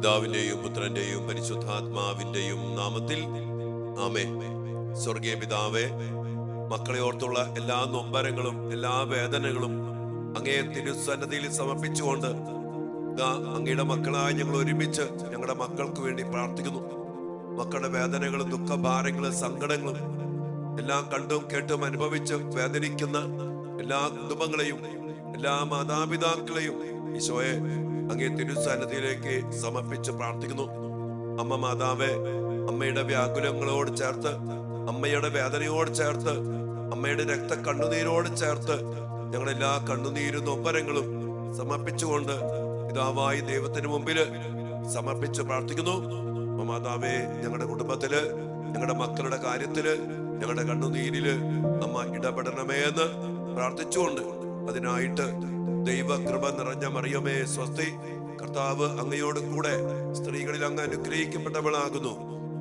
പിതാവിന്റെയും പുത്രന്റെയും പരിശുദ്ധാത്മാവിന്റെയും നാമത്തിൽ ആമേൻ. സ്വർഗീയ പിതാവേ, മക്കളെ ഓർത്തുള്ള എല്ലാ നൊമ്പരങ്ങളും എല്ലാ വേദനകളും അങ്ങേ തിരുസന്നിധിയിൽ സമർപ്പിച്ചുകൊണ്ട് അങ്ങയുടെ മക്കളായി ഞങ്ങൾ ഒരുമിച്ച് ഞങ്ങളുടെ മക്കൾക്ക് വേണ്ടി പ്രാർത്ഥിക്കുന്നു. മക്കളുടെ വേദനകളും ദുഃഖഭാരങ്ങളും സങ്കടങ്ങളും എല്ലാം കണ്ടും കേട്ടും അനുഭവിച്ച് വേദനിക്കുന്ന എല്ലാ കുടുംബങ്ങളെയും എല്ലാ മാതാപിതാക്കളെയും ഈശോയെ അങ്ങേ തിരുസന്നിധിയിലേക്ക് സമർപ്പിച്ച് പ്രാർത്ഥിക്കുന്നു. അമ്മ മാതാവേ, അമ്മയുടെ വ്യാകുലങ്ങളോട് ചേർത്ത്, അമ്മയുടെ വേദനയോട് ചേർത്ത്, അമ്മയുടെ രക്ത കണ്ണുനീരോട് ചേർത്ത് ഞങ്ങളെല്ലാ കണ്ണുനീരും നൊമ്പരങ്ങളും സമർപ്പിച്ചുകൊണ്ട് പിതാവായ ദൈവത്തിന് മുമ്പില് സമർപ്പിച്ച് പ്രാർത്ഥിക്കുന്നു. മാതാവേ, ഞങ്ങളുടെ കുടുംബത്തില്, ഞങ്ങളുടെ മക്കളുടെ കാര്യത്തില്, ഞങ്ങളുടെ കണ്ണുനീരില് അമ്മ ഇടപെടണമേ എന്ന് പ്രാർത്ഥിച്ചുകൊണ്ട് അതിനായിട്ട് ദൈവകൃപ നിറഞ്ഞ മറിയമേ സ്വസ്തി, കർത്താവ് അങ്ങയോട് കൂടെ സ്ത്രീകളിൽ അങ്ങ് അനുഗ്രഹിക്കപ്പെട്ടവളാകുന്നു.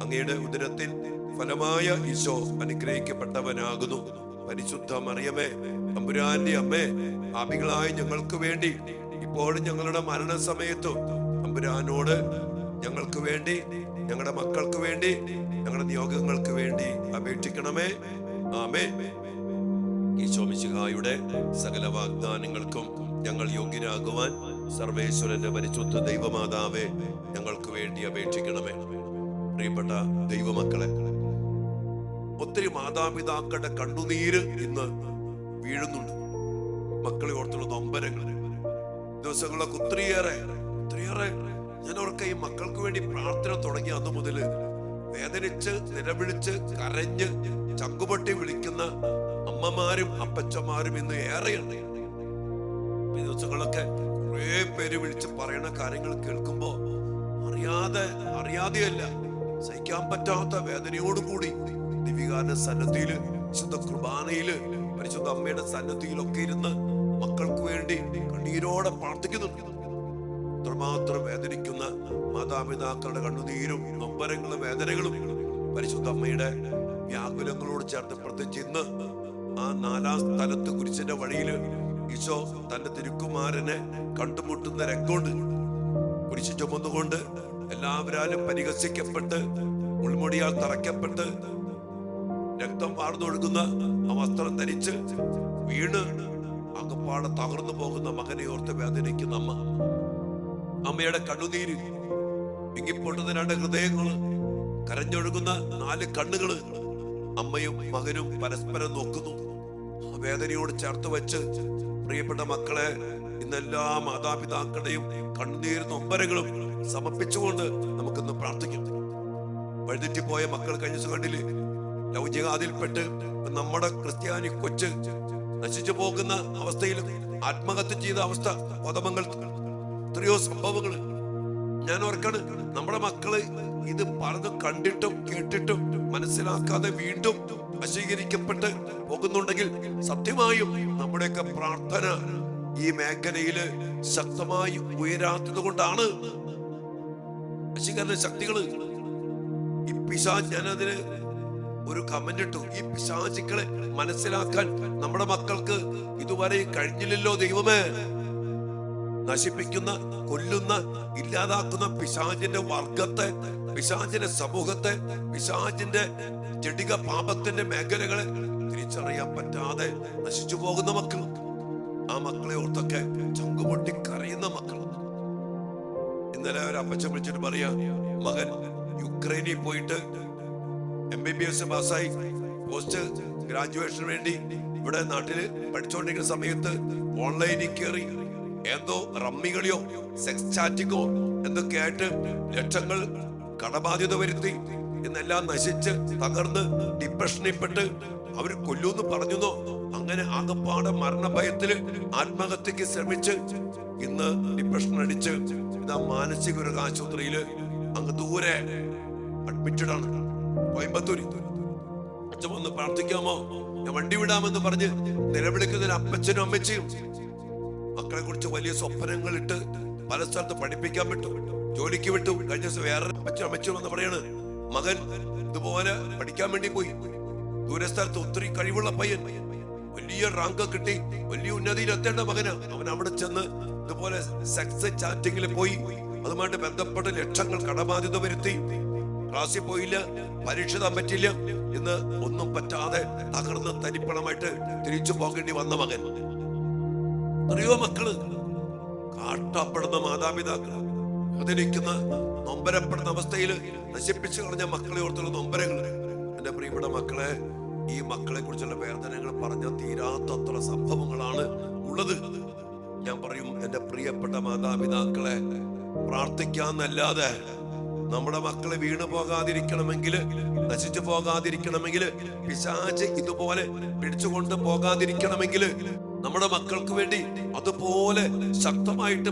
അങ്ങയുടെ ഉദരത്തിൽ ഫലമായ ഈശോ അനുഗ്രഹിക്കപ്പെട്ടവനാകുന്നു. പരിശുദ്ധ മറിയമേ, തമ്പുരാന്റെ അമ്മേ, പാപികളായ ഞങ്ങൾക്ക് വേണ്ടി ഇപ്പോഴും ഞങ്ങളുടെ മരണസമയത്തും തമ്പുരാനോട് ഞങ്ങൾക്ക് വേണ്ടി, ഞങ്ങളുടെ മക്കൾക്ക് വേണ്ടി, ഞങ്ങളുടെ നിയോഗങ്ങൾക്ക് വേണ്ടി അപേക്ഷിക്കണമേ. ആമേൻ. ഈശോ മിശിഹായുടെ സകല വാഗ്ദാനങ്ങൾക്കും ഞങ്ങൾ യോഗ്യരാകുവാൻ സർവേശ്വരന്റെ പരിശുദ്ധ ദൈവമാതാവേ ഞങ്ങൾക്ക് വേണ്ടി അപേക്ഷിക്കണമേ. പ്രിയപ്പെട്ട ദൈവമക്കളെ, ഒത്തിരി മാതാപിതാക്കളുടെ കണ്ണുനീര് ഇന്ന് വീഴുന്നുണ്ട്. മക്കളെ ഓർത്തുള്ള നൊമ്പരങ്ങൾ ദിവസങ്ങളൊക്കെ ഒത്തിരിയേറെ ഞാൻ ഓർക്ക ഈ മക്കൾക്ക് വേണ്ടി പ്രാർത്ഥന തുടങ്ങിയ അന്ന് മുതല് വേദനിച്ച് നിലവിളിച്ച് കരഞ്ഞ് ചങ്കുപൊട്ടി വിളിക്കുന്ന അമ്മമാരും അപ്പച്ചമാരും ഇന്ന് ഏറെയുണ്ട്. ഈ ദിവസങ്ങളൊക്കെ കുറെ പേര് വിളിച്ച് പറയണ കാര്യങ്ങൾ കേൾക്കുമ്പോ അറിയാതെയല്ല, സഹിക്കാൻ പറ്റാത്ത വേദനയോടുകൂടി ദിവികാരുടെ സന്നദ്ധിയില്, വിശുദ്ധ കുർബാനയില്, പരിശുദ്ധ അമ്മയുടെ സന്നദ്ധിയിലൊക്കെ ഇരുന്ന് മക്കൾക്ക് വേണ്ടി കണ്ണീരോടെ പ്രാർത്ഥിക്കുന്നുണ്ട്. അത്രമാത്രം വേദനിക്കുന്ന മാതാപിതാക്കളുടെ കണ്ണുനീരും നൊമ്പരങ്ങളും വേദനകളും പരിശുദ്ധ അമ്മയുടെ വ്യാകുലങ്ങളോട് ചേർത്ത് പ്രത്യേകിച്ച് ഇന്ന് ആ 4-ാം സ്ഥലത്ത് കുരിശിന്റെ വഴിയില് ഈശോ തന്റെ തിരുക്കുമാരനെ കണ്ടുമുട്ടുന്ന രംഗമുണ്ട്. കുരിശ് ചുമന്നുകൊണ്ട് എല്ലാവരാലും പരിഹസിക്കപ്പെട്ട് ഉൾമുടിയാൽ തറയ്ക്കപ്പെട്ട് രക്തം വാർന്നൊഴുകുന്ന ആ വസ്ത്രം ധരിച്ച് വീണ് അകപ്പാടെ തകർന്നു പോകുന്ന മകനെ ഓർത്ത് വേദനിക്കുന്ന അമ്മയുടെ കണ്ണുനീര്, വിങ്ങിപ്പൊട്ടുന്ന 2 ഹൃദയങ്ങള്, കരഞ്ഞൊഴുകുന്ന 4 കണ്ണുകള്, അമ്മയും മകനും പരസ്പരം നോക്കുന്നു. ആ വേദനയോട് ചേർത്ത് വെച്ച് പ്രിയപ്പെട്ട മക്കളെ, ഇന്നെല്ലാ മാതാപിതാക്കളുടെയും കണ്ണുനീർ നൊമ്പരങ്ങളും സമർപ്പിച്ചുകൊണ്ട് നമുക്കിന്ന് പ്രാർത്ഥിക്കാം. വഴുതെറ്റിപ്പോയ മക്കൾ കഴിഞ്ഞ ദിവസം കണ്ടില്ലേ, ലൗകികാതിൽപ്പെട്ട് നമ്മുടെ ക്രിസ്ത്യാനി കൊച്ച് നശിച്ചു പോകുന്ന അവസ്ഥയിൽ ആത്മഹത്യ ചെയ്ത അവസ്ഥ, കോതമംഗലത്ത് എത്രയോ സംഭവങ്ങള്. ഞാൻ ഓർക്കാണ്, നമ്മുടെ മക്കള് ഇത് പലതും കണ്ടിട്ടും കേട്ടിട്ടും മനസ്സിലാക്കാതെ വീണ്ടും വശീകരിക്കപ്പെട്ട് പോകുന്നുണ്ടെങ്കിൽ സത്യമായും നമ്മുടെയൊക്കെ പ്രാർത്ഥന ഈ മേഖലയില് ശക്തമായി ഉയരാത്തത് കൊണ്ടാണ്. വശീകരണ ശക്തികള്, ഈ പിശാച്, ഞാനതിന് ഒരു കമന്റ് ഇട്ടു, ഈ പിശാചുക്കളെ മനസ്സിലാക്കാൻ നമ്മുടെ മക്കൾക്ക് ഇതുവരെ കഴിഞ്ഞില്ലല്ലോ ദൈവമേ. നശിപ്പിക്കുന്ന, കൊല്ലുന്ന, ഇല്ലാതാക്കുന്ന പിശാചിന്റെ വർഗത്തെ, പിശാചിന്റെ സമൂഹത്തെ, പിശാചിന്റെ ജഡിക പാപത്തിന്റെ മേഖലകളെ തിരിച്ചറിയാൻ പറ്റാതെ നശിച്ചു പോകുന്ന മക്കൾ, ആ മക്കളെ ഓർത്തൊക്കെ ചങ്കുപൊട്ടി കരയുന്ന മക്കൾ. ഇന്നലെ ഒരു അപ്പച്ചൻ വിളിച്ചിട്ട് പറയാ, മകൻ യുക്രൈനിൽ പോയിട്ട് MBBS പാസ്സായി പോസ്റ്റ് ഗ്രാജുവേഷന് വേണ്ടി ഇവിടെ നാട്ടില് പഠിച്ചുകൊണ്ടിരിക്കുന്ന സമയത്ത് ഓൺലൈനിൽ കയറി എന്തോ റമ്മികളിയോ സെക്സ് ചാറ്റിങ്ങോ എന്തൊക്കെ ആയിട്ട് ലക്ഷങ്ങൾ കടബാധ്യത വരുത്തി, എന്നെല്ലാം നശിച്ച് തകർന്ന് ഡിപ്രഷനിൽപ്പെട്ട് അവർ കൊല്ലൂന്ന് പറഞ്ഞുന്നോ, അങ്ങനെ ആകപ്പാടെ മരണഭയത്തില് ആത്മഹത്യക്ക് ശ്രമിച്ച് ഇന്ന് ഡിപ്രഷൻ അടിച്ച് ഇതാ മാനസിക രോഗ ആശുപത്രിയില് അങ്ങ് ദൂരെ അഡ്മിറ്റഡ് ആണ്, കോയമ്പത്തൂര്. അച്ഛൻ വന്ന് പ്രാർത്ഥിക്കാമോ, ഞാൻ വണ്ടി വിടാമെന്ന് പറഞ്ഞ് നിലവിളിക്കുന്നതിന് അപ്പച്ചനും അമ്മച്ചിയും മക്കളെ കുറിച്ച് വലിയ സ്വപ്നങ്ങൾ ഇട്ട് പല സ്ഥലത്ത് പഠിപ്പിക്കാൻ വിട്ടു, ജോലിക്ക് വിട്ടു. കഴിഞ്ഞ ദിവസം വേറെ അപ്പച്ചനും അമ്മച്ചിയും എന്ന് പറയാണ്, മകൻ ഇതുപോലെ പഠിക്കാൻ വേണ്ടി പോയി ദൂരസ്ഥലത്ത്, ഒത്തിരി കഴിവുള്ള പയ്യൻ, വലിയ റാങ്ക് കിട്ടി, വലിയ ഉന്നതിയിൽ എത്തേണ്ട മകനാ. അവൻ അവിടെ ചെന്ന് ഇതുപോലെ സെക്സ് ചാറ്റിങ്ങിൽ പോയി അതുമായിട്ട് ബന്ധപ്പെട്ട് ലക്ഷങ്ങൾ കടബാധ്യത വരുത്തി. ക്ലാസ്സിൽ പോയില്ല, പരീക്ഷ എഴുതാൻ പറ്റില്ല, ഇന്ന് ഒന്നും പറ്റാതെ തകർന്ന് തരിപ്പണമായിട്ട് തിരിച്ചു പോകേണ്ടി വന്ന മകൻ. എത്രയോ മക്കള്, കാട്ടപ്പെടുന്ന മാതാപിതാക്കൾ, വേദനിക്കുന്ന നൊമ്പരപ്പെടുന്ന അവസ്ഥയിൽ നശിപ്പിച്ചു കളഞ്ഞ മക്കളെ ഓർത്തുള്ള നൊമ്പരങ്ങൾ. എന്റെ പ്രിയപ്പെട്ട മക്കളെ, ഈ മക്കളെ കുറിച്ചുള്ള വേദനകൾ പറഞ്ഞ തീരാത്തത്ര സംഭവങ്ങളാണ് ഉള്ളത്. ഞാൻ പറയും, എന്റെ പ്രിയപ്പെട്ട മാതാപിതാക്കളെ, പ്രാർത്ഥിക്കാന്നല്ലാതെ നമ്മുടെ മക്കളെ വീണു പോകാതിരിക്കണമെങ്കിൽ, നശിച്ചു പോകാതിരിക്കണമെങ്കിൽ, പിശാച് ഇതുപോലെ പിടിച്ചുകൊണ്ട് പോകാതിരിക്കണമെങ്കിൽ നമ്മുടെ മക്കൾക്ക് വേണ്ടി അതുപോലെ ശക്തമായിട്ട്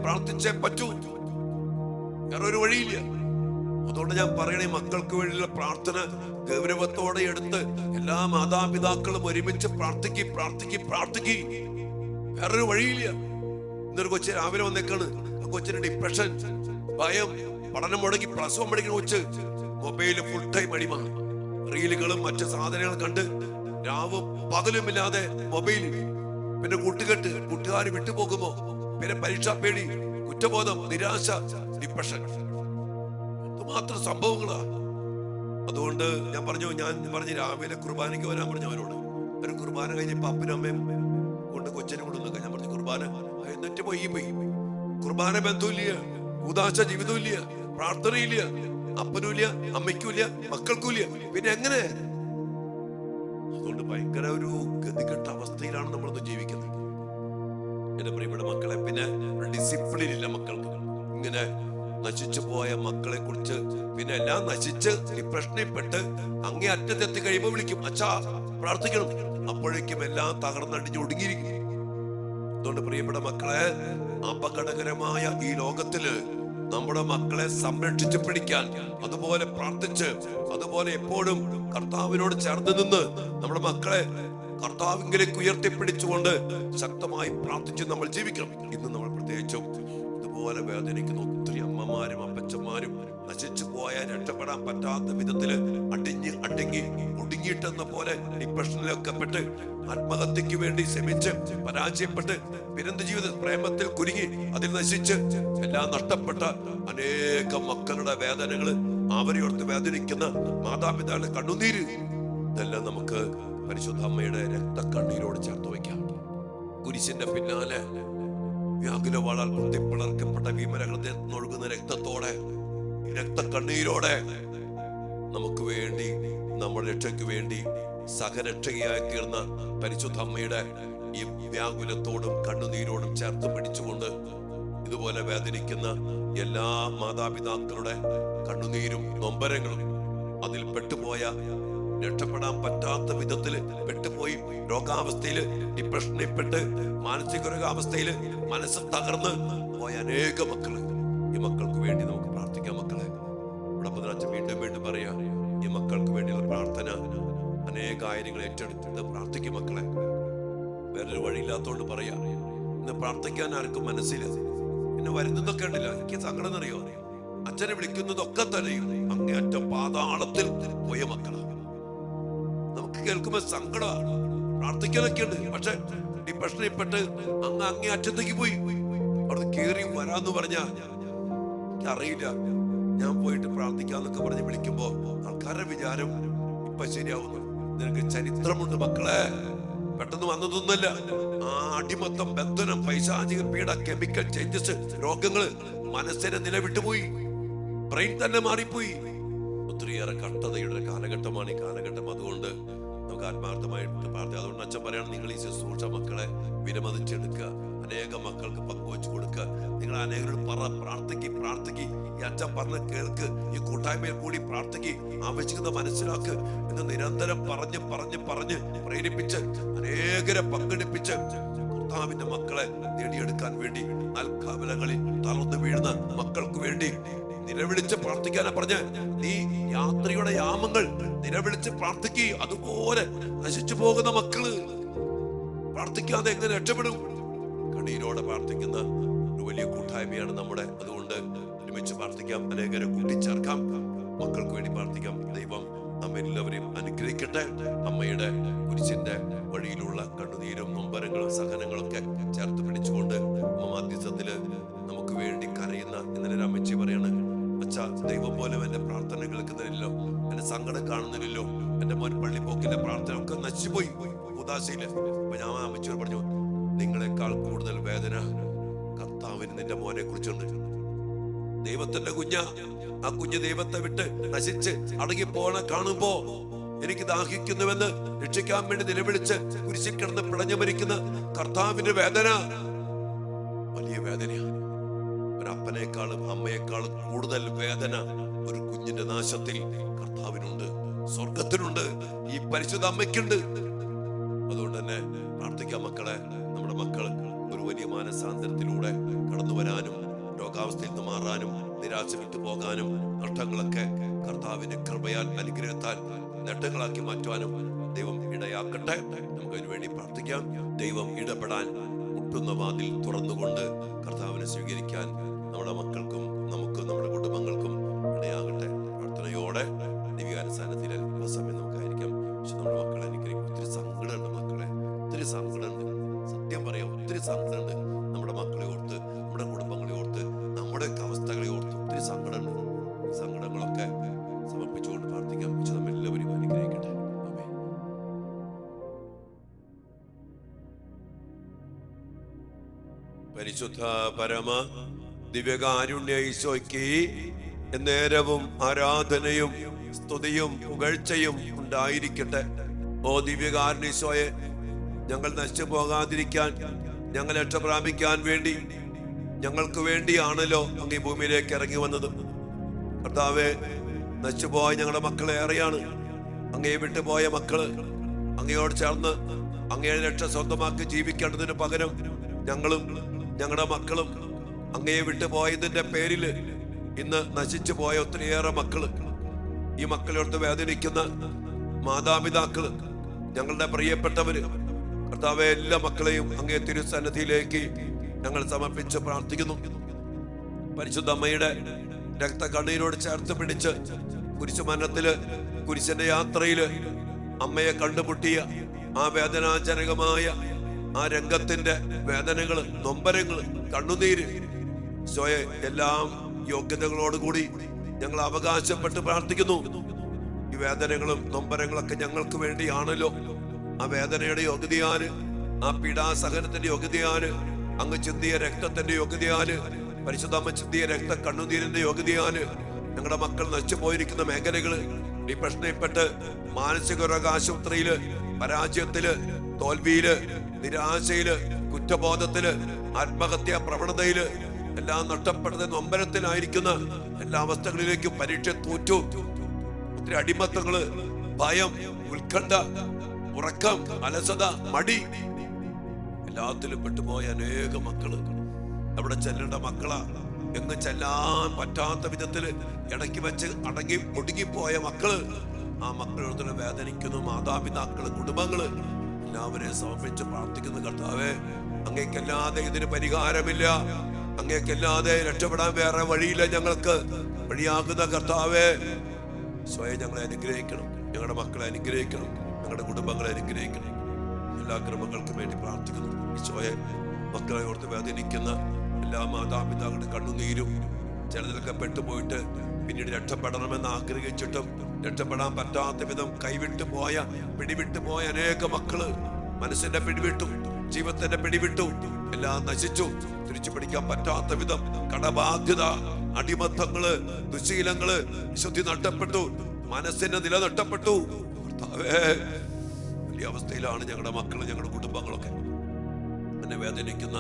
പ്രാർത്ഥിച്ചേ പറ്റൂ. വേറൊരു വഴിയില്ല. അതുകൊണ്ട് ഞാൻ പറയണേ, മക്കൾക്ക് വേണ്ടിയുള്ള പ്രാർത്ഥന ഗൗരവത്തോടെ എടുത്ത് എല്ലാ മാതാപിതാക്കളും ഒരുമിച്ച് പ്രാർത്ഥിക്ക്. വേറൊരു വഴിയില്ല. ഇന്നൊരു കൊച്ചു രാവിലെ വന്നേക്കാണ്. ആ കൊച്ചിന് ഡിപ്രഷൻ, ഭയം, പഠനം മുടങ്ങി, പ്രസവം മുടങ്ങി കൊച്ച് മൊബൈല് ഫുൾ ടൈം അടിമ. റീലുകളും മറ്റു സാധനങ്ങളും കണ്ട് രാവും പകലുമില്ലാതെ മൊബൈല്. പിന്നെ കൂട്ടുകാർ വിട്ടുപോകുമ്പോ പിന്നെ പരീക്ഷാ പേടി, കുറ്റബോധം, നിരാശ, ഡിപ്രഷൻ. എന്തുമാത്രം സംഭവങ്ങളാ. അതുകൊണ്ട് ഞാൻ പറഞ്ഞു രാവിലെ കുർബാനയ്ക്ക് വരാൻ പറഞ്ഞു അവരോട്. ഒരു കുർബാന കഴിഞ്ഞപ്പോ അപ്പനും അമ്മയും കൊണ്ട് കൊച്ചിനെ കൊണ്ടുവന്നൊക്കെ ഞാൻ പറഞ്ഞു, കുർബാന എന്നിട്ട് പോയി. കുർബാന ബന്ധമില്ല, കൂദാശ ജീവിതമില്ല, പ്രാർത്ഥനയില്ല, അപ്പനുമില്ല, അമ്മയ്ക്കുമില്ല, മക്കൾക്കുമില്ല, പിന്നെ എങ്ങനെ? അതുകൊണ്ട് ഭയങ്കര ഒരു ഗതികെട്ട അവസ്ഥയിലാണ് നമ്മളൊന്ന് ജീവിക്കുന്നത്. എന്റെ പ്രിയപ്പെട്ട മക്കളെ, പിന്നെ ഡിസിപ്ലിൻ ഇല്ല മക്കൾക്ക്. ഇങ്ങനെ നശിച്ചു പോയ മക്കളെ കുറിച്ച് പിന്നെ എല്ലാം നശിച്ച് ഡിപ്രഷനിൽ പെട്ട് അങ്ങേ അറ്റത്തെത്തി കഴിയുമ്പോൾ വിളിക്കും, അച്ഛാ പ്രാർത്ഥിക്കണം. അപ്പോഴേക്കും എല്ലാം തകർന്നടിഞ്ഞ് ഒടുങ്ങിയിരിക്കും. അതുകൊണ്ട് പ്രിയപ്പെട്ട മക്കളെ, അപകടകരമായ ഈ ലോകത്തില് നമ്മുടെ മക്കളെ സംരക്ഷിച്ച് പിടിക്കാൻ, അതുപോലെ പ്രാർത്ഥിച്ച്, അതുപോലെ എപ്പോഴും കർത്താവിനോട് ചേർന്ന് നിന്ന് നമ്മുടെ മക്കളെ കർത്താവിലേക്ക് ഉയർത്തിപ്പിടിച്ചുകൊണ്ട് ശക്തമായി പ്രാർത്ഥിച്ച് നമ്മൾ ജീവിക്കണം. ഇന്ന് നമ്മൾ പ്രത്യേകിച്ചും ഇതുപോലെ വേദനിക്കുന്ന ഒത്തിരി അമ്മമാരും അപ്പച്ചന്മാരും നശിച്ചു പോയാൽ രക്ഷപ്പെടാൻ പറ്റാത്ത വിധത്തില് അടങ്ങി ഒടുങ്ങിയിട്ടെന്ന പോലെ ഡിപ്രഷനിലൊക്കെ പെട്ട് ആത്മഹത്യക്ക് വേണ്ടി ശ്രമിച്ച് പരാജയപ്പെട്ട് പിന്നെന്ത് ജീവിതം പ്രേമത്തിൽ കുരുങ്ങി അതിൽ നശിച്ച് എല്ലാം നഷ്ടപ്പെട്ട അനേകം മക്കളുടെ വേദനകള്, അവരെ ഓർത്ത് വേദനിക്കുന്ന മാതാപിതാക്കളുടെ കണ്ണുനീര്, ഇതെല്ലാം നമുക്ക് പരിശുദ്ധ അമ്മയുടെ രക്തക്കണ്ണീരോട് ചേർത്ത് വയ്ക്കാം. കുരിശിന്റെ പിന്നാലെ വ്യാകുലവാളാൽ കുത്തിപ്പിളർക്കപ്പെട്ട വിമല ഹൃദയത്തിൽ ഒഴുകുന്ന രക്തത്തോടെ, രക്തക്കണ്ണീരോടെ നമുക്ക് വേണ്ടി, നമ്മുടെ രക്ഷയ്ക്ക് വേണ്ടി സഹരക്ഷകയായി തീർന്ന പരിശുദ്ധ അമ്മയുടെ ഈ വ്യാകുലത്തോടും കണ്ണുനീരോടും ചേർത്ത് പിടിച്ചുകൊണ്ട് ഇതുപോലെ വേദനിക്കുന്ന എല്ലാ മാതാപിതാക്കളുടെ കണ്ണുനീരും നൊമ്പരങ്ങളും, അതിൽ പെട്ടുപോയ, രക്ഷപ്പെടാൻ പറ്റാത്ത വിധത്തില് പെട്ടുപോയി രോഗാവസ്ഥയില്, ഡിപ്രഷനിൽ പെട്ട് മാനസിക രോഗാവസ്ഥയില് മനസ്സ് തകർന്ന് പോയ അനേക മക്കള്, ഈ മക്കൾക്ക് വേണ്ടി നമുക്ക് പ്രാർത്ഥിക്കാം. മക്കളെ, ഇവിടെ അച്ഛൻ വീണ്ടും പറയാ, ഈ മക്കൾക്ക് വേണ്ടിയുള്ള പ്രാർത്ഥന അനേക കാര്യങ്ങൾ ഏറ്റെടുത്തിട്ട് പ്രാർത്ഥിക്കും. മക്കളെ, വേറൊരു വഴിയില്ലാത്തോണ്ട് പറയാ, ഇന്ന് പ്രാർത്ഥിക്കാൻ ആർക്കും മനസ്സില്ല. പിന്നെ വരുന്നതൊക്കെ ഉണ്ടല്ലോ, എനിക്ക് സങ്കടം അറിയോ, അച്ഛനെ വിളിക്കുന്നതൊക്കെ തന്നെയും അങ്ങേയറ്റം പാതാളത്തിൽ പോയ മക്കളാ. നമുക്ക് കേൾക്കുമ്പോ സങ്കടമാണ്. പ്രാർത്ഥിക്കാനൊക്കെ ഉണ്ട്, പക്ഷെ ഡിപ്രഷനിൽ പെട്ട് അങ്ങേ അറ്റത്തേക്ക് പോയി. അവിടെ കേറി വരാന്ന് പറഞ്ഞാ എനിക്കറിയില്ല, ഞാൻ പോയിട്ട് പ്രാർത്ഥിക്കാന്നൊക്കെ പറഞ്ഞ് വിളിക്കുമ്പോ ആൾക്കാരുടെ വിചാരം ഇപ്പൊ ശരിയാവുന്നു. നിനക്ക് ചരിത്രമുണ്ട് മക്കളെ, പെട്ടെന്ന് വന്നതൊന്നുമല്ല. ആ അടിമത്തം, ബന്ധനം, പൈശാചിക പീഡ, കെമിക്കൽ ചേഞ്ചസ്, രോഗങ്ങള് മനസ്സിനെ നിലവിട്ടുപോയി, ബ്രെയിൻ തന്നെ മാറിപ്പോയി. ഒത്തിരിയേറെ കഷ്ടതയുടെ കാലഘട്ടമാണ് ഈ കാലഘട്ടം. അതുകൊണ്ട് നമുക്ക് ആത്മാർത്ഥമായിട്ട് പ്രാർത്ഥിക്കാം. അതുകൊണ്ട് അച്ഛൻ പറയണം, നിങ്ങൾ ഈ ശുശ്രൂഷ മക്കളെ വിലമതിച്ചെടുക്കുക, അനേകം മക്കൾക്ക് പങ്കുവെച്ചു കൊടുക്കുക. നിങ്ങൾ അനേകരോട് പ്രാർത്ഥിക്ക്. ഈ അച്ഛൻ പറഞ്ഞ കേൾക്ക്, ഈ കൂട്ടായ്മയിൽ കൂടി പ്രാർത്ഥിക്ക്, ആവശ്യകത മനസ്സിലാക്ക് എന്ന് നിരന്തരം പറഞ്ഞ് പ്രേരിപ്പിച്ച് അനേകരെ പങ്കെടുപ്പിച്ച് കർത്താവിന്റെ മക്കളെ നേടിയെടുക്കാൻ വേണ്ടി, നൽകാവലകളിൽ തളർന്നു വീഴുന്ന മക്കൾക്ക് വേണ്ടി നിലവിളിച്ച് പ്രാർത്ഥിക്കാനാ പറഞ്ഞ്. നീ യാത്രയുടെ യാമങ്ങൾ നിലവിളിച്ച് പ്രാർത്ഥിക്കുക. അതുപോലെ നശിച്ചു പോകുന്ന മക്കള് പ്രാർത്ഥിക്കാതെ എങ്ങനെ രക്ഷപ്പെടും? കണ്ണീരോടെ പ്രാർത്ഥിക്കുന്ന ഒരു വലിയ കൂട്ടായ്മയാണ് നമ്മുടെ. അതുകൊണ്ട് ഒരുമിച്ച് പ്രാർത്ഥിക്കാം, അനേകരെ കൂട്ടിച്ചേർക്കാം, മക്കൾക്ക് വേണ്ടി പ്രാർത്ഥിക്കാം. ദൈവം നമ്മ എല്ലാവരെയും അനുഗ്രഹിക്കട്ടെ. അമ്മയുടെ കുരിശിന്റെ വഴിയിലുള്ള കണ്ണുനീരും നൊമ്പരങ്ങളും സഹനങ്ങളൊക്കെ ചേർത്ത് പിടിച്ചുകൊണ്ട് അമ്മ മാധ്യസ്ഥത്തില് നമുക്ക് വേണ്ടി കരയുന്ന ഇന്നലെ അമ്മച്ചി പറയാണ്, അച്ഛാ ദൈവം പോലെ എന്റെ പ്രാർത്ഥന കേൾക്കുന്നില്ലല്ലോ, എന്റെ സങ്കടം കാണുന്നില്ലല്ലോ, എന്റെ മോൻ പള്ളിപ്പോക്കിന്റെ പ്രാർത്ഥന ഒക്കെ നശിച്ചുപോയി ഉദാശയില്ല. അപ്പൊ ഞാൻ അമ്മച്ചിയോട് പറഞ്ഞു, നിങ്ങളെക്കാൾ കൂടുതൽ വേദന കർത്താവിന് നിന്റെ മോനെ കുറിച്ചുണ്ട്. ദൈവത്തിന്റെ ആ കുഞ്ഞ് ദൈവത്തെ വിട്ട് നശിച്ച് അടങ്ങി പോണ കാണുമ്പോ എനിക്ക് ദാഹിക്കുന്നുവെന്ന് രക്ഷിക്കാൻ വേണ്ടി നിലവിളിച്ച് കുരിശിൽ കിടന്ന് പിടഞ്ഞു മരിക്കുന്ന കർത്താവിന്റെ വേദന വലിയ വേദനയാണ്. ഒരപ്പനേക്കാളും അമ്മയെക്കാളും കൂടുതൽ വേദന ഒരു കുഞ്ഞിന്റെ നാശത്തിൽ കർത്താവിനുണ്ട്, സ്വർഗത്തിനുണ്ട്, ഈ പരിശുദ്ധ അമ്മയ്ക്കുണ്ട്. അതുകൊണ്ട് തന്നെ പ്രാർത്ഥിക്കാം മക്കളെ, നമ്മുടെ മക്കൾ ഒരു വലിയ മാനസാന്തരത്തിലൂടെ കടന്നു വരാനും രോഗാവസ്ഥയിൽ നിന്ന് മാറാനും നിരാശ വിട്ടു പോകാനും നഷ്ടങ്ങളൊക്കെ കർത്താവിന്റെ കൃപയാൽ അനുഗ്രഹത്താൽ നേട്ടങ്ങളാക്കി മാറ്റുവാനും ദൈവം ഇടയാക്കട്ടെ. നമുക്ക് അതിനു വേണ്ടി പ്രാർത്ഥിക്കാം. ദൈവം ഇടപെടാൻ മുട്ടുന്ന വാതിൽ തുറന്നുകൊണ്ട് കർത്താവിനെ സ്വീകരിക്കാൻ നമ്മുടെ മക്കൾക്കും നമുക്കും നമ്മുടെ കുടുംബങ്ങൾക്കും ഇടയാകട്ടെ. പ്രാർത്ഥനയോടെ ദിവ്യാനുസാരത്തിൽ അല്പസമയം നമുക്കായിരിക്കാം. പക്ഷെ നമ്മുടെ മക്കളെ അനുഗ്രഹിക്കും. ഒത്തിരി സങ്കടമുണ്ട് മക്കളെ, ഒത്തിരി സങ്കടമുണ്ട്. സത്യം പറയാം, ഒത്തിരി സങ്കടമുണ്ട്. നമ്മുടെ മക്കളെ ഓർത്ത്, നമ്മുടെ കുടുംബങ്ങളെ ഓർത്ത്, നമ്മുടെയൊക്കെ അവസ്ഥകളെ ഓർത്ത് ഒത്തിരി സങ്കടമുണ്ട്. സങ്കടങ്ങളൊക്കെ സമർപ്പിച്ചുകൊണ്ട് പ്രാർത്ഥിക്കാം. നമ്മ എല്ലാവരും അനുഗ്രഹിക്കട്ടെ. പരിശുദ്ധ പരമ ദിവ്യകാരുണ്യ ഈശോയ്ക്ക് നേരവും ആരാധനയും സ്തുതിയും പുകഴ്ചയും ഉണ്ടായിരിക്കട്ടെ. ഓ ദിവ്യകാരുണ്യ ഈശോയെ, ഞങ്ങൾ നശിച്ചു പോകാതിരിക്കാൻ, ഞങ്ങൾ രക്ഷ പ്രാപിക്കാൻ വേണ്ടി, ഞങ്ങൾക്ക് വേണ്ടിയാണല്ലോ അങ്ങ് ഈ ഭൂമിയിലേക്ക് ഇറങ്ങി വന്നത്. കർത്താവെ, നശിച്ചുപോയ ഞങ്ങളുടെ മക്കളെ ഏറെയാണ്. അങ്ങയെ വിട്ടുപോയ മക്കള് അങ്ങയോട് ചേർന്ന് അങ്ങയുടെ രക്ഷ സ്വന്തമാക്കി ജീവിക്കേണ്ടതിന് പകരം ഞങ്ങളും ഞങ്ങളുടെ മക്കളും അങ്ങയെ വിട്ടുപോയതിന്റെ പേരില് ഇന്ന് നശിച്ചു പോയ ഒത്തിരിയേറെ മക്കള്, ഈ മക്കളോർത്ത് വേദനിക്കുന്ന മാതാപിതാക്കള്, ഞങ്ങളുടെ പ്രിയപ്പെട്ടവര്, കർത്താവെ എല്ലാ മക്കളെയും അങ്ങേ തിരുസന്നിധിയിലേക്ക് ഞങ്ങൾ സമർപ്പിച്ച് പ്രാർത്ഥിക്കുന്നു. പരിശുദ്ധ അമ്മയുടെ രക്ത കണ്ണീരോട് ചേർത്ത് പിടിച്ച് കുരിശു മരണത്തില്, കുരിശിന്റെ യാത്രയില് അമ്മയെ കണ്ടുമുട്ടിയ ആ വേദനാജനകമായ ആ രംഗത്തിന്റെ വേദനകള്, നൊമ്പരങ്ങള്, കണ്ണുനീര്, സ്വയം എല്ലാം യോഗ്യതകളോടുകൂടി ഞങ്ങൾ അവകാശപ്പെട്ട് പ്രാർത്ഥിക്കുന്നു. ഈ വേദനകളും നൊമ്പരങ്ങളൊക്കെ ഞങ്ങൾക്ക് വേണ്ടിയാണല്ലോ. ആ വേദനയുടെ യോഗ്യതയാല്, ആ പീഡാസഹനത്തിന്റെ യോഗ്യതയാല്, അങ്ങ് ചിന്തിയ രക്തത്തിന്റെ യോഗ്യതയാല്, പരിശുദ്ധ അമ്മ ചിന്തിയ രക്ത കണ്ണുനീരിന്റെ യോഗ്യതയാല് ഞങ്ങളുടെ മക്കൾ നശിച്ചു പോയിരിക്കുന്ന മേഖലകള്, ഡിപ്രഷനിൽപ്പെട്ട് മാനസിക രോഗാശുപത്രിയില്, പരാജയത്തില്, തോൽവിയില്, നിരാശയില്, കുറ്റബോധത്തില്, ആത്മഹത്യാ പ്രവണതയില്, എല്ലാം നഷ്ടപ്പെടുന്ന നൊമ്പരത്തിലായിരിക്കുന്ന എല്ലാ അവസ്ഥകളിലേക്കും പരീക്ഷ തോറ്റു, ഒത്തിരി അടിമത്തങ്ങള്, ഭയം, ഉത്കണ്ഠ, ഉറക്കം, അലസത, മടി, എല്ലാത്തിലും പെട്ടുപോയ അനേക മക്കള്, അവിടെ ചെല്ലേണ്ട മക്കളാ, എങ്ങ് ചെല്ലാൻ പറ്റാത്ത വിധത്തില് ഇടയ്ക്ക് വെച്ച് അടങ്ങി ഒടുങ്ങിപ്പോയ മക്കള്, ആ മക്കളോട് വേദനിക്കുന്നു മാതാപിതാക്കള്, കുടുംബങ്ങള്, എല്ലാവരെയും സമർപ്പിച്ച് പ്രാർത്ഥിക്കുന്നു. കർത്താവേ, അങ്ങേക്കല്ലാതെ ഇതിന് പരിഹാരമില്ല, അങ്ങേക്കല്ലാതെ രക്ഷപ്പെടാൻ വേറെ വഴിയില്ല. ഞങ്ങൾക്ക് വഴിയാകുന്ന കർത്താവേ, സ്വയം ഞങ്ങളെ അനുഗ്രഹിക്കണം, ഞങ്ങളുടെ മക്കളെ അനുഗ്രഹിക്കണം, ഞങ്ങളുടെ കുടുംബങ്ങളെ അനുഗ്രഹിക്കണം. എല്ലാ ക്രമങ്ങൾക്കും വേണ്ടി പ്രാർത്ഥിക്കുന്നു. ഈശോയെ, മക്കളെ ഓർത്ത് വേദനിക്കുന്ന എല്ലാ മാതാപിതാക്കളുടെ കണ്ണുനീരും, ചിലതിലൊക്കെ പെട്ടുപോയിട്ട് പിന്നീട് രക്ഷപ്പെടണമെന്ന് ആഗ്രഹിച്ചിട്ടും രക്ഷപ്പെടാൻ പറ്റാത്ത വിധം കൈവിട്ടു പോയ, പിടിവിട്ടു പോയ അനേക മക്കള് മനസ്സിന്റെ പിടിവിട്ടു, ജീവിതത്തിന്റെ പിടിവിട്ടു, എല്ലാം നശിച്ചു, തിരിച്ചു പിടിക്കാൻ പറ്റാത്ത വിധം കടബാധ്യത, അടിമത്തങ്ങള്, ദുശീലങ്ങള്, വിശുദ്ധി നഷ്ടപ്പെട്ടു, മനസ്സിന്റെ നില നഷ്ടപ്പെട്ടു. വലിയ അവസ്ഥയിലാണ് ഞങ്ങളുടെ മക്കള്, ഞങ്ങളുടെ കുടുംബങ്ങളൊക്കെ. എന്നെ വേദനിക്കുന്ന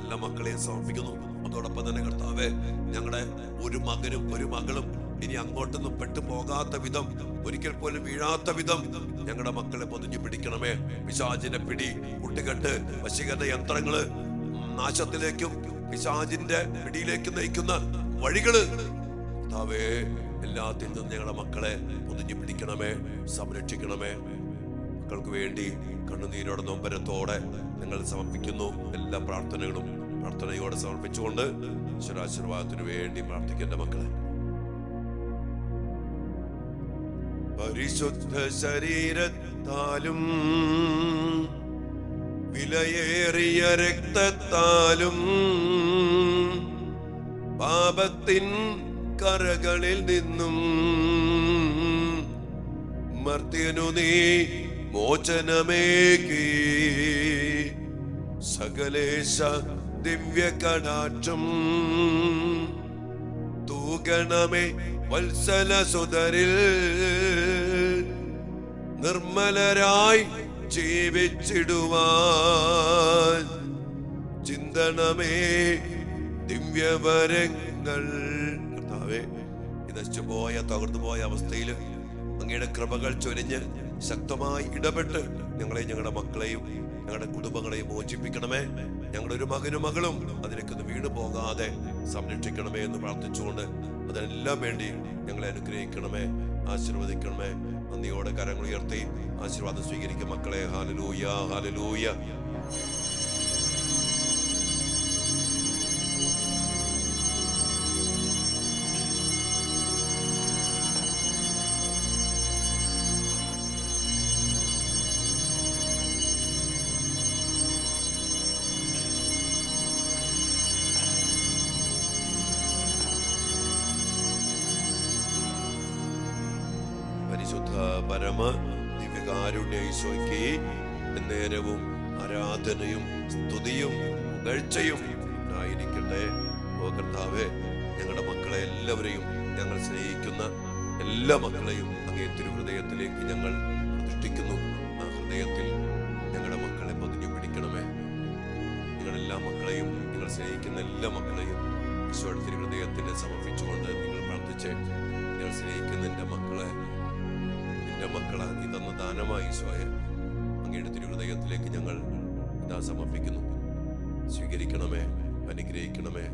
എല്ലാ മക്കളെയും സമർപ്പിക്കുന്നു. അതോടൊപ്പം തന്നെ കർത്താവേ, ഞങ്ങളുടെ ഒരു മകനും ഒരു മകളും ഇനി അങ്ങോട്ടൊന്നും പെട്ടു പോകാത്ത വിധം, ഒരിക്കൽ പോലും വീഴാത്ത വിധം ഞങ്ങളുടെ മക്കളെ പൊതിഞ്ഞു പിടിക്കണമേ. പിശാചിന്റെ പിടി, കുട്ടികെട്ട്, വശീകരണ യന്ത്രങ്ങള്, നാശത്തിലേക്കും പിശാചിന്റെ പിടിയിലേക്ക് നയിക്കുന്ന വഴികള്, കർത്താവേ, എല്ലാത്തിൽ നിന്നും ഞങ്ങളുടെ മക്കളെ പൊതിഞ്ഞു പിടിക്കണമേ, സംരക്ഷിക്കണമേ. മക്കൾക്ക് വേണ്ടി കണ്ണുനീരോടെ നൊമ്പരത്തോടെ ഞങ്ങൾ സമർപ്പിക്കുന്നു. എല്ലാ പ്രാർത്ഥനകളും പ്രാർത്ഥനയോടെ സമർപ്പിച്ചുകൊണ്ട് ഈശ്വരാശീർവാദത്തിന് വേണ്ടി പ്രാർത്ഥിക്കേണ്ട മക്കളെ, പരിശുദ്ധ ശരീരത്താലും വിലയേറിയ രക്തത്താലും പാപത്തിൻ കറകളിൽ നിന്നും മർത്യനു നീ മോചനമേകി സകലേശ ദിവ്യ കടാക്ഷം തൂകണമേ വത്സല സുതരിൽ നിർമ്മലരായി ജീവിച്ചിടുവാൻ ചിന്തണമേ ദിവ്യവരങ്ങൾ. കർത്താവേ, നശിച്ചുപോയ തകർന്നുപോയ അവസ്ഥയിൽ അങ്ങയുടെ കൃപകൾ ചൊരിഞ്ഞ് ശക്തമായി ഇടപെട്ട് ഞങ്ങളെയും ഞങ്ങളുടെ മക്കളെയും ഞങ്ങളുടെ കുടുംബങ്ങളെയും മോചിപ്പിക്കണമേ. ഞങ്ങളുടെ ഒരു മകനും മകളും അതിലേക്കൊന്ന് വീണു പോകാതെ സംരക്ഷിക്കണമേ എന്ന് പ്രാർത്ഥിച്ചുകൊണ്ട് അതിനെല്ലാം വേണ്ടി ഞങ്ങളെ അനുഗ്രഹിക്കണമേ, ആശീർവദിക്കണമേ. നന്ദിയോടെ കരങ്ങൾ ഉയർത്തി ആശീർവാദം സ്വീകരിക്കും മക്കളെ. Hallelujah, hallelujah. പരിശുദ്ധ പരമ ദിവ്യകാരുണ്യ ഈശോയ്ക്ക് നേരവും ആരാധനയും സ്തുതിയും പുകഴ്ചയും ആയിരിക്കട്ടെ. ഓ കർത്താവേ, ഞങ്ങളുടെ മക്കളെ എല്ലാവരെയും, ഞങ്ങൾ സ്നേഹിക്കുന്ന എല്ലാ മക്കളെയും അങ്ങേ തിരുഹൃദയത്തിലേക്ക് ഞങ്ങൾ പ്രതിഷ്ഠിക്കുന്നു. ആ ഹൃദയത്തിൽ ഞങ്ങളുടെ മക്കളെ പൊതിഞ്ഞു പിടിക്കണമേ. നിങ്ങളെല്ലാ മക്കളെയും, നിങ്ങൾ സ്നേഹിക്കുന്ന എല്ലാ മക്കളെയും ഈശോയുടെ തിരുഹൃദയത്തിൽ സമർപ്പിച്ചുകൊണ്ട് നിങ്ങൾ പ്രാർത്ഥിച്ച്, നിങ്ങൾ സ്നേഹിക്കുന്ന എൻ്റെ മക്കളെ നീ തന്ന ദാനമായി ഈശോയെ അങ്ങയുടെ തിരുഹൃദയത്തിലേക്ക് ഞങ്ങൾ ഇതാ സമർപ്പിക്കുന്നു. സ്വീകരിക്കണമേ, അനുഗ്രഹിക്കണമേ,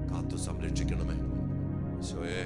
കാത്തു സംരക്ഷിക്കണമേ ഈശോയെ.